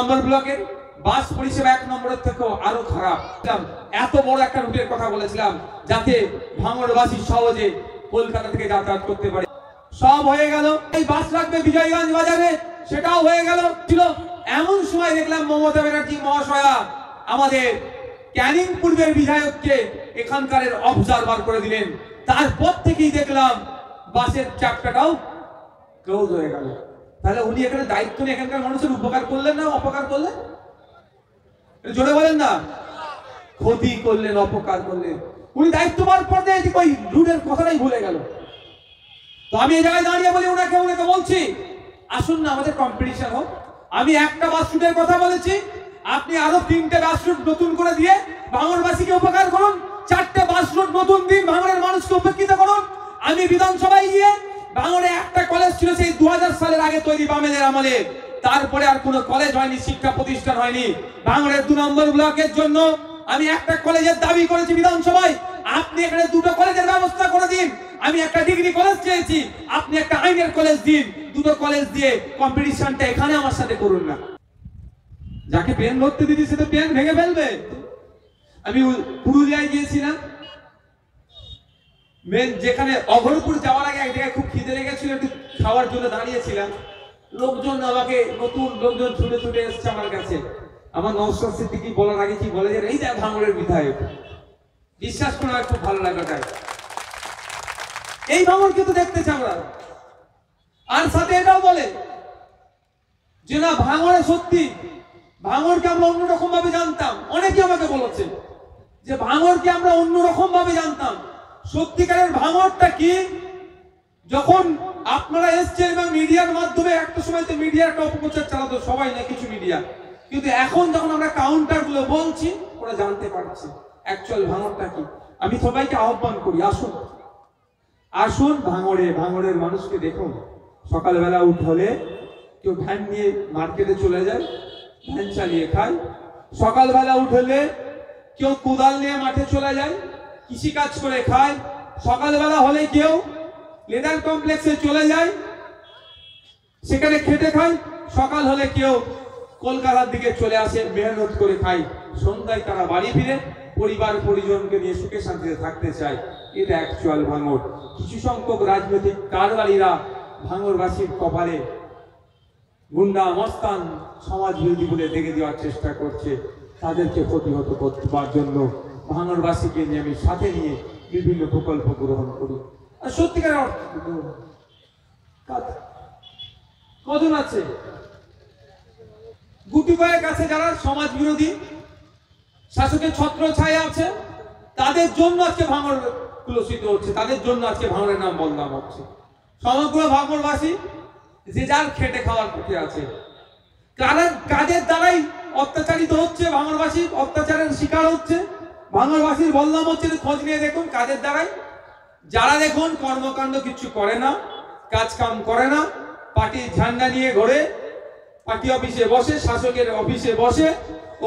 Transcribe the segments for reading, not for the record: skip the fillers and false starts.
নম্বর ব্লকের বাস পরিষেবা 1 নম্বরের থেকেও আরো খারাপ। এত বড় একটা রুটের কথা বলেছিলাম যাতে ভাঙড়বাসী সহজে কলকাতা থেকে যাতায়াত করতে পারে, সব হয়ে গেল। এই বাস লাগবে বিজয়গঞ্জ বাজারে, সেটাও হয়ে গেল। ছিল এমন সময় দেখলাম মমতা ব্যানার্জি মহাশয়া আমাদের ক্যানিং পূর্বের বিধায়ককে এখানকার অবজারভার করে দিলেন। তারপর থেকেই দেখলাম বাসের চ্যাপ্টারটাও ক্লোজ হয়ে গেল। তাহলে উনি এখানে দায়িত্ব নিয়ে এখানকার মানুষের উপকার করলেন না অপকার করলেন? জোরে বলেন না, ক্ষতি করলেন অপকার করলেন। উনি দায়িত্ব পাওয়ার পর ওই রুটের কথাটাই ভুলে গেল। তো আমি এই জায়গায় দাঁড়িয়ে বলি ওনাকে বলছি, আসুন না আমাদের কম্পিটিশন হোক। আমি একটা বাস রুটের কথা বলেছি, আপনি আরো 3টে বাস রুট নতুন করে দিয়ে ভাঙড়বাসীকে উপকার করুন। 4টে বাস রুট নতুন দিন, ভাঙড়ের মানুষকে উপকৃত করুন। আমি বিধানসভায় গিয়ে ভাঙড়ে একটা কলেজ ছিল সেই 2000 সালের আগে তৈরি বামেদের আমলে, তারপরে আর কোনো কলেজ হয়নি, শিক্ষা প্রতিষ্ঠান হয়নি। ভাঙড়ের 2 নম্বর ব্লকের জন্য আমি একটা কলেজের দাবি করেছি বিধানসভায়, আপনি এখানে 2টো কলেজের ব্যবস্থা করে দিন। আমি একটা ডিগ্রি কলেজ চেয়েছি, আপনি একটা আইনের কলেজ দিন। 2টো কলেজ দিয়ে কম্পিটিশনটা এখানে আমার সাথে করুন না। যাকে পেন ধরতে দিচ্ছি সে তো পেন ভেঙে ফেলবে। আমি পুরুলিয়ায় গিয়েছিলাম, যেখানে অঘরপুর যাওয়ার আগে এক জায়গায় খুব খিদে লেগেছিল, একটু খাওয়ার জন্য দাঁড়িয়েছিলাম। লোকজন আমাকে নতুন লোকজন ছুটে ছুটে এসছে আমার কাছে। আমার নওশাদ সিদ্দিকী বলার আগে কি বলে যে এই যে ভাঙড়ের বিধায়ক। বিশ্বাস করে আমার খুব ভালো লাগলো। এই ভাঙড়কে তো দেখতে চাই আমরা। আর সাথে এটাও বলে যে না ভাঙড়ে সত্যি ভাঙড়কে আমরা অন্যরকম ভাবে জানতাম। অনেকে আমাকে বলেছে যে ভাঙড়কে আমরা অন্যরকম ভাবে জানতাম। সত্যিকারের ভাঙড়টা কি, যখন আপনারা এসছেন এবং মিডিয়ার মাধ্যমে, একটা সময় তো মিডিয়া একটা অপপ্রচার চালাতো, সবাই না কিছু মিডিয়া, কিন্তু এখন যখন আমরা কাউন্টার গুলো বলছি ওরা জানতে পারছে অ্যাকচুয়াল ভাঙড়টা কি। আমি সবাইকে আহ্বান করি, আসুন আসুন ভাঙড়ের মানুষকে দেখুন। সকালবেলা উঠলে কেউ ভ্যান নিয়ে মার্কেটে চলে যায়, ভ্যান চালিয়ে খায়। সকালবেলা উঠলে কেউ কোদাল নিয়ে মাঠে চলে যায়, কৃষিকাজ করে খায়। সকালবেলা হলে কেউ লেদার কমপ্লেক্সে চলে যায়, সেখানে খেটে খায়। সকাল হলে কেউ কলকাতার দিকে চলে আসে, মেহনত করে খায়। সন্ধ্যায় তারা বাড়ি ফিরে পরিবার পরিজনকে নিয়ে সুখে শান্তিতে থাকতে চায়। এটা অ্যাকচুয়াল ভাঙড়। কিছু সংখ্যক রাজনৈতিক কারবারিরা ভাঙড়বাসীর কপালে গুন্ডা মস্তান সমাজ বিরোধী বলে দেখে দেওয়ার চেষ্টা করছে। তাদেরকে প্রতিহত করবার জন্য ভাঙড়বাসীকে নিয়ে আমি সাথে নিয়ে বিভিন্ন প্রকল্প গ্রহণ করি। আর সত্যিকার কজন আছে গুটি কয়েক আছে যারা সমাজ বিরোধী, শাসকের ছত্র ছায়া আছে, তাদের জন্য আজকে ভাঙড় কুলসিত হচ্ছে, তাদের জন্য আজকে ভাঙড়ের নাম বদনাম হচ্ছে। সমগ্র ভাঙড়বাসী যে যার খেটে খাওয়ার পথে আছে। কাদের দ্বারাই অত্যাচারিত হচ্ছে ভাঙড়বাসী, অত্যাচারের শিকার হচ্ছে, ভাঙড়বাসীর বদনাম হচ্ছে। খোঁজ নিয়ে দেখুন কাদের দ্বারাই। যারা দেখুন কর্মকাণ্ড কিছু করে না, কাজ কাম করে না, পার্টির ঝান্ডা নিয়ে ঘোরে, পার্টি অফিসে বসে, শাসকের অফিসে বসে,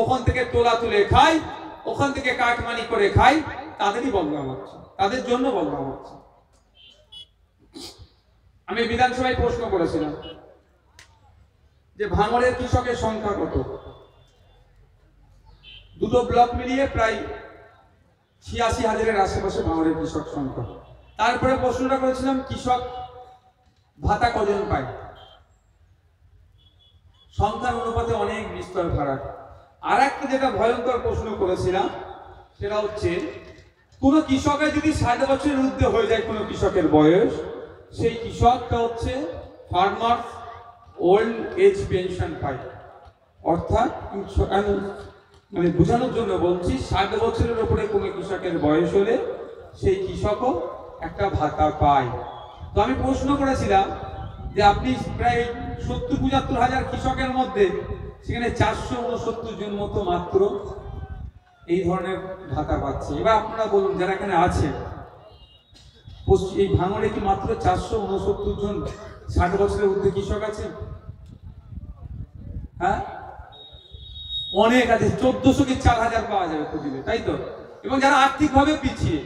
ওখান থেকে তোলা তুলে খায়, ওখান থেকে কাটমানি করে খায়, তাদেরই বদনাম হচ্ছে, তাদের জন্য বদনাম হচ্ছে। আমি বিধানসভায় প্রশ্ন করেছিলাম যে ভাঙড়ের কৃষকের সংখ্যা কত। 2টো ব্লক মিলিয়ে প্রায় 86,000-এর আশেপাশে ভাঙড়ের কৃষক সংখ্যা। তারপরে প্রশ্নটা করেছিলাম কৃষক ভাতা কজন পায়। সংখ্যার অনুপাতে অনেক বিস্তর ফারাক। আর একটা যেটা ভয়ঙ্কর প্রশ্ন করেছিলাম সেটা হচ্ছে কোন কৃষকের যদি 60 বছরের ঊর্ধ্বে হয়ে যায় কোনো কৃষকের বয়স, সেই কৃষকটা হচ্ছে ফার্মার ওল্ড এজ পেনশন পায়। অর্থাৎ মানে বোঝানোর জন্য বলছি, 60 বছরের উপরে কোনো কৃষকের বয়স হলে সেই কৃষকও একটা ভাতা পায়। তো আমি প্রশ্ন করেছিলাম যে আপনি প্রায় 70-75 হাজার কৃষকের মধ্যে সেখানে 469 জন মতো মাত্র এই ধরনের ভাতা পাচ্ছে। এবার আপনারা বলুন যারা এখানে আছেন, এই ভাঙড়ে কি মাত্র 469 জন 60 বছরের ঊর্ধ্বে কৃষক আছে? হ্যাঁ, অনেক আছে। 1400 কি 4000 পাওয়া যাবে খুঁজলে, তাই তো? এবং যারা আর্থিকভাবে পিছিয়ে,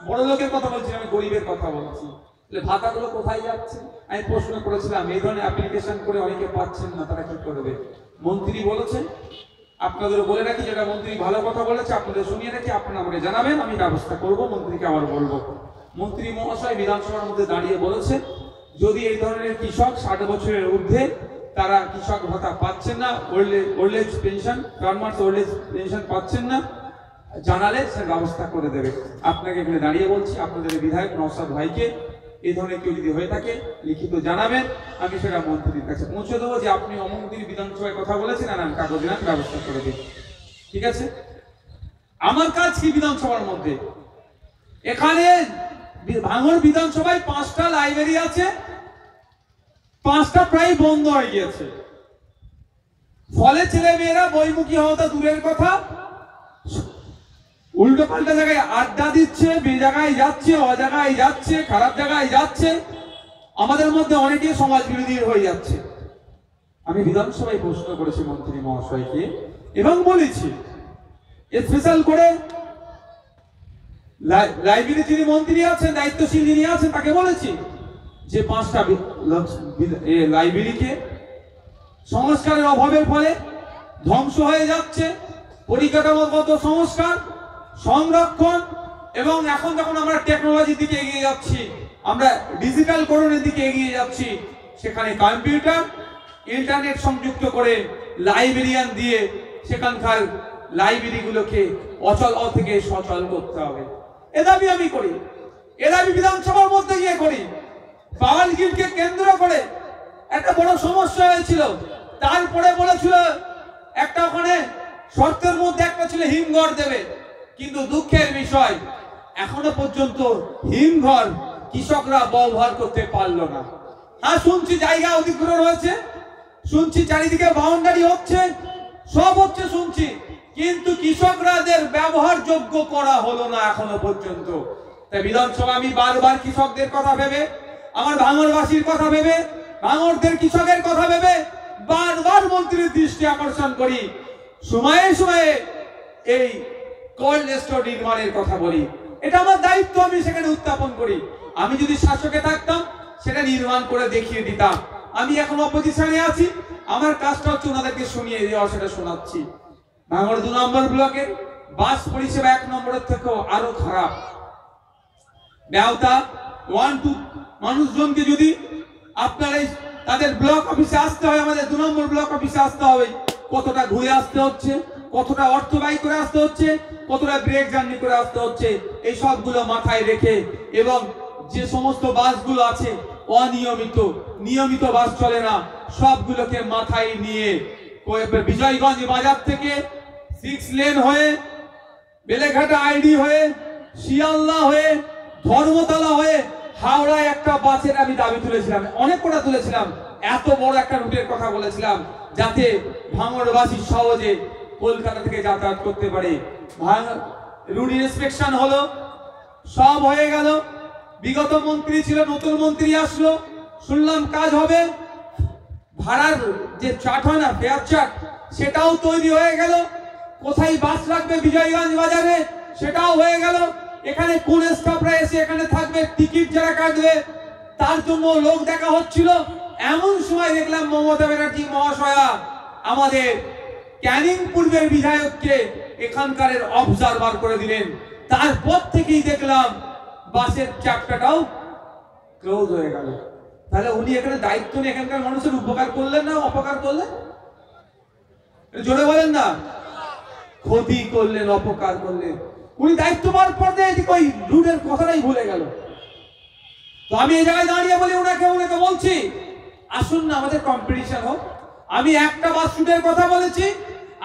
বড় লোকের কথা বলছি, আমি গরিবের কথা বলছি। ভাতাগুলো কোথায় যাচ্ছে? আমি প্রশ্ন করেছিলাম, এই ধরনের অ্যাপ্লিকেশন করে অনেকে পাচ্ছেন না, তারা কি করবে? মন্ত্রী বলেছে, আপনাদের বলে রাখি, যেটা মন্ত্রী ভালো কথা বলেছে আপনাদের শুনিয়ে রাখি, আপনারা আমাকে জানাবেন, আমি ব্যবস্থা করব, মন্ত্রীকে আবার বলবো। মন্ত্রী মহাশয় বিধানসভার মধ্যে দাঁড়িয়ে বলেছে, যদি এই ধরনের কৃষক 60 বছরের ঊর্ধ্বে তারা কৃষক ভাতা পাচ্ছেন না, old age pension, government old age pension পাচ্ছেন না, জানালে সে ব্যবস্থা করে দেবে। আপনাকে এখানে দাঁড়িয়ে বলছি, আপনাদের বিধায়ক নওশাদ ভাইকে এই ধরনের কেউ যদি হয়ে থাকে লিখিত জানাবেন, আমি সেটা মন্ত্রীর কাছে পৌঁছে দেবো যে আপনি অমুক দিন বিধানসভায় কথা বলেছেন, আর আমি কাগজ দিন ব্যবস্থা করে দিই। ঠিক আছে? আমার কাজ কি বিধানসভার মধ্যে? এখানে ভাঙড় বিধানসভায় 5টা লাইব্রেরি আছে, 5টা প্রায় বন্ধ হয়ে গিয়েছে। ফলে ছেলে মেয়েরা বইমুখী হওয়া দূরের কথা, উল্টো পাল্টা জায়গায় আড্ডা দিচ্ছে, বে জায়গায় যাচ্ছে, অজায়গায় যাচ্ছে, খারাপ জায়গায় যাচ্ছে, আমাদের মধ্যে অনেকে সমাজ বিরোধী হয়ে যাচ্ছে। আমি বিধানসভায় প্রশ্ন করেছি মন্ত্রী মহাশয়কে এবং বলেছি স্পেশাল করে লাইব্রেরি যিনি মন্ত্রী আছেন, দায়িত্বশীল যিনি আছেন, তাকে বলেছি যে 5টা লাইব্রেরিকে সংস্কারের অভাবের ফলে ধ্বংস হয়ে যাচ্ছে, পরিকাঠামোগত সংস্কার, সংরক্ষণ, এবং এখন যখন আমরা টেকনোলজির দিকে এগিয়ে যাচ্ছি, আমরা ডিজিটাল করণের দিকে এগিয়ে যাচ্ছি, সেখানে কম্পিউটার ইন্টারনেট সংযুক্ত করে লাইব্রেরিয়ান দিয়ে সেখানকার লাইব্রেরিগুলোকে অচল থেকে সচল করতে হবে। এ দাবি আমি করি, এ দাবি বিধানসভার মধ্যে গিয়ে করি। পাওয়াল গিল্ডকে কেন্দ্র করে একটা বড় সমস্যা হয়েছিল, তারপরে বলেছিল একটা ওখানে শর্তের মধ্যে একটা ছিল হিমঘর দেবে, কিন্তু দুঃখের বিষয় এখনো পর্যন্ত হিমঘর কৃষকরা ব্যবহার করতে পারলো না। হ্যাঁ, শুনছি জায়গা অধিগ্রহণ হয়েছে, শুনছি চারিদিকে বাউন্ডারি হচ্ছে, সব হচ্ছে শুনছি, কিন্তু কৃষকরাদের ব্যবহার যোগ্য করা হলো না এখনো পর্যন্ত। তাই বিধানসভা আমি বারবার কৃষকদের কথা ভেবে, আমার ভাঙড়বাসীর কথা ভেবে, ভাঙড়দের কৃষকের কথা ভেবে বারবার মন্ত্রীর দৃষ্টি আকর্ষণ করি, সময়ে সময়ে এই কোল্ড স্টোর নির্মাণের কথা বলি। এটা আমার দায়িত্ব, আমি সেখানে উত্থাপন করি। আমি যদি শাসকে থাকতাম সেটা নির্মাণ করে দেখিয়ে দিতাম। আমি এখন অপোজিশনে আছি, আমার কাজটা হচ্ছে ওনাদেরকে শুনিয়ে দেওয়া, সেটা শোনাচ্ছি। ভাঙড় 2 নম্বর ব্লকের বাস পরিষেবা 1 নম্বরের থেকেও আরো খারাপ। বেওতা 1-2 মানুষজনকে যদি আপনার এই তাদের ব্লক অফিসে আসতে হয়, আমাদের 2 নম্বর ব্লক অফিসে আসতে হবে, কতটা ঘুরে আসতে হচ্ছে, কতটা অর্থ ব্যয় করে আসতে হচ্ছে, কতটা ব্রেক জার্নি করে আসতে হচ্ছে, এই সবগুলো মাথায় রেখে, এবং যে সমস্ত বাসগুলো আছে অনিয়মিত, নিয়মিত বাস চলে না, সবগুলোকে মাথায় নিয়ে বিজয়গঞ্জ বাজার থেকে 6 লেন হয়ে বেলেঘাটা আইডি হয়ে শিয়ালদা হয়ে ধর্মতলা হয়ে হাওড়ায় একটা বাসের আমি দাবি তুলেছিলাম, অনেক কটা তুলেছিলাম। এত বড় একটা রুটের কথা বলেছিলাম যাতে ভাঙড়বাসী সহজে কলকাতা থেকে যাতায়াত করতে পারে। রুট ইন্সপেকশন হলো, সব হয়ে গেল। বিগত মন্ত্রী ছিল, নতুন মন্ত্রী আসলো, শুনলাম কাজ হবে। ভাড়ার যে চার্ট হয় না, ফেয়ার চার্ট, সেটাও তৈরি হয়ে গেল। কোথায় বাস রাখবে বিজয়গঞ্জ বাজারে, সেটাও হয়ে গেল। এখানে কোন স্টাফরা এসে এখানে থাকবে, টিকিট যারা কাটবে তার জন্য লোক দেখা হচ্ছিল। এমন সময় দেখলাম মমতা ব্যানার্জি মহাশয়া আমাদের ক্যানিং পূর্বের বিধায়ককে এখানকার অবজারভার করে দিলেন। তারপর থেকেই দেখলাম বাসের চ্যাপ্টারটাও ক্লোজ হয়ে গেল। তাহলে উনি এখানে দায়িত্ব নিয়ে এখানকার মানুষের উপকার করলেন না অপকার করলেন? জোরে বলেন না, ক্ষতি করলেন, অপকার করলেন। উনি দায়িত্ব পাওয়ার পর ওই রুটের কথাটাই ভুলে গেল। তো আমি এই জায়গায় দাঁড়িয়ে বলি ওনাকে বলছি, আসুন না আমাদের কম্পিটিশন হোক। আমি একটা বাস রুটের কথা বলেছি,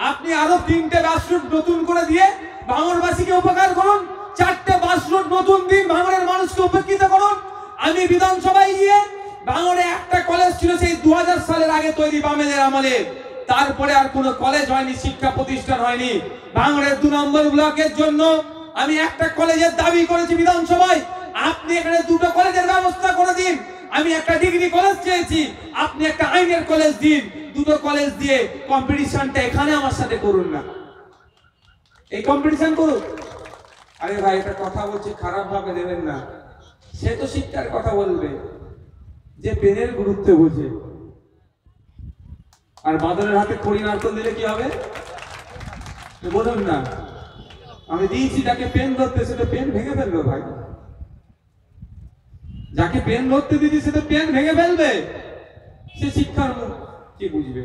আপনি আরো 3টে বাস রুট নতুন করে দিয়ে ভাঙড়বাসীকে উপকার করুন। 4টে বাস রুট নতুন দিন, ভাঙড়ের মানুষকে উপকৃত করুন। আমি বিধানসভায় গিয়ে ভাঙড়ে একটা কলেজ ছিল, সেই 2000 সালের আগে তৈরি, বামেদের আমলে। তারপরে আর কোনো কলেজ হয়নি, শিক্ষা প্রতিষ্ঠান হয়নি। ভাঙড়ের 2 নম্বর ব্লকের জন্য আমি একটা কলেজের দাবি করেছি বিধানসভায়, আপনি এখানে 2টো কলেজের ব্যবস্থা করে দিন। আমি একটা ডিগ্রি কলেজ চেয়েছি, আপনি একটা আইনের কলেজ দিন। 2টো কলেজ দিয়ে কম্পিটিশনটা এখানে আমার সাথে করুন না, এই কম্পিটিশন করুন। আরে ভাই, এটা কথা বলছি, খারাপ ভাবে দেবেন না। সে তো শিক্ষার কথা বলবে যে পেনের গুরুত্ব বুঝে। আর বাঁদরের হাতে খড়ি নারকেল দিলে কি হবে বলুন না? আমি দিয়েছি যাকে পেন ধরতে, সেটা পেন ভেঙে ফেলবে ভাই। যাকে পেন ধরতে দিয়েছি সেটা পেন ভেঙে ফেলবে, সে শিক্ষার মুখ কি বুঝবে?